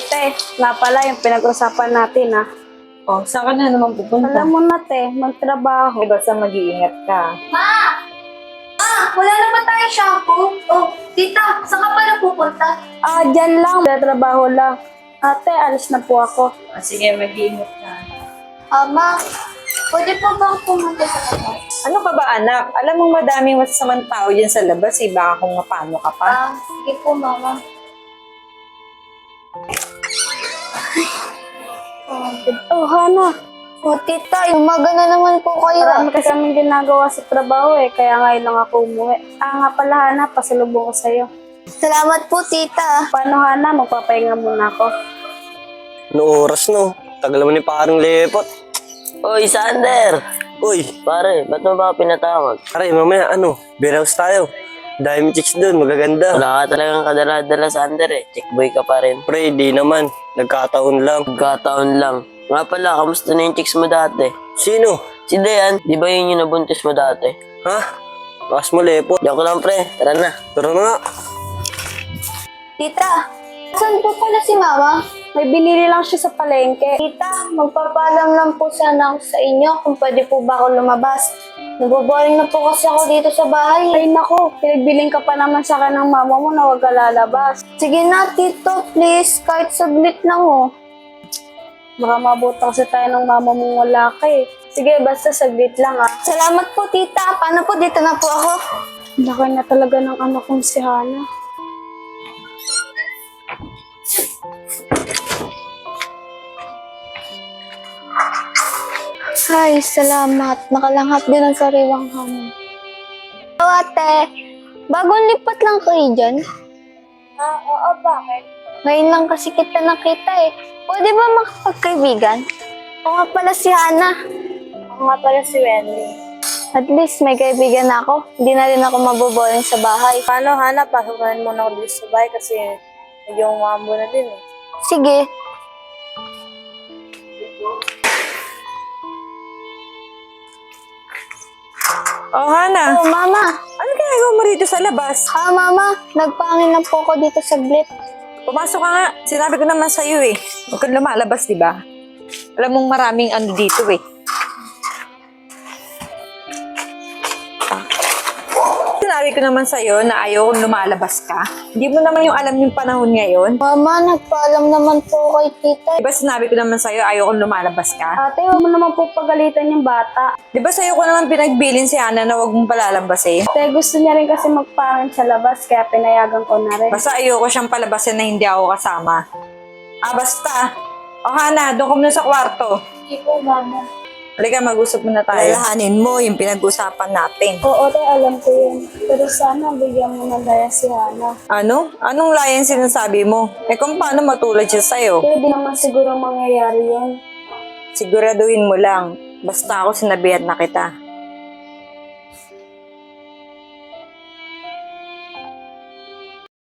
Te, nga pala yung pinag-usapan natin, ha? Oh, saan ka na naman pupunta? Alam mo na, te, magtrabaho. Basta mag-iingat ka. Wala na ba tayong shampoo? Oh, tita, saan ka pala pupunta? Dyan lang. Trabaho lang. Ate, alis na po ako. Sige, mag-iingat ka. Ma, pwede po ba ako pumunta sa labas? Ano ka ba, anak? Alam mo madaming masasamang tao dyan sa labas, eh. Baka kung mapano ka pa. Sige po, mama. Hana. Tita, umaga na naman po kayo. Marami kasi kaming ginagawa sa trabaho, kaya ngayon lang ako umuwi. Nga pala, Hana, pasalubong ko sa'yo. Salamat po, tita. Paano, Hana? Magpapahinga muna ako. No oras no. Tagal mo ni parang lepot. Oy, Sander! Uy, Pare, ba't mo ba ako pinatawag? pare mamaya beer house tayo. Dahil may chicks doon, magaganda. Wala ka talagang kadala-dala, Sander eh. Chickboy ka pa rin. Pre, di naman. Nagkataon lang. Pagkataon lang. Nga pala, kamusta na yung chicks mo dati? Sino? Si Dayan, di ba yun yung nabuntis mo dati? Ha? Bakas mo lepot. Joke lang, pre. Tara na. Tara na nga. Tita, saan po pala si mama? May binili lang siya sa palengke. Tita, magpapaalam lang po sana ako sa inyo kung pwede po ba ako lumabas. Naboboring na po kasi ako dito sa bahay. Ay, naku, pinagbiling ka pa naman sa akin ng mama mo na huwag ka lalabas. Sige na, tito, please. Kahit saglit lang, oh. Baka mabuta kasi tayo ng mama mong wala ka eh. Sige, basta saglit lang, ah. Salamat po, tita. Paano po? Dito na po ako. Laki na talaga ng anak kong si Hana. Ay, salamat. Nakalanghap din ang sariwang hamon. Hello, ate. Bagong lipat lang kayo dyan? Oo, bakit? Ngayon lang kasi kita nakita eh. Pwede ba makapagkaibigan? O nga pala si Hana. Ako nga pala si Wendy. At least may kaibigan na ako. Hindi na rin ako maboboring sa bahay. Paano, Hana? Pasukan mo na ako dito sa bahay kasi medyo umambo na din eh. Sige. Oh, Hana. Oh, mama. Ano ginagawa mo rito sa labas? Mama. Nagpangin lang po ako dito saglit. Pumasok ka nga. Sinabi ko naman sa'yo eh. Huwag kang lumalabas, di ba? Alam mong maraming ano dito eh. Sinabi ko naman sa'yo na ayaw kong lumalabas ka. Hindi mo naman yung alam yung panahon ngayon. Mama, nagpaalam naman po kay tita. Di ba sinabi ko naman sa'yo ayaw kong lumalabas ka? Ate, huwag mo naman po pagalitan yung bata. Di ba sa'yo ko naman pinagbilin si Hana na huwag mong palalabas eh? Ate, gusto niya rin kasi magpangin sa labas kaya pinayagan ko na rin. Basta ayoko siyang palabasin na hindi ako kasama. Basta. O Hana, doon ka muna sa kwarto. Sige po, mama. Halika, mag-usap muna tayo. Lalahanin mo yung pinag-usapan natin. Oo, te, alam ko yun. Pero sana bigyan mo na daya si Hana. Ano? Anong layan sinasabi mo? Kung paano matulad siya sa'yo? Pero di naman siguro mangyayari yun. Siguraduhin mo lang. Basta ako sinabihan na kita.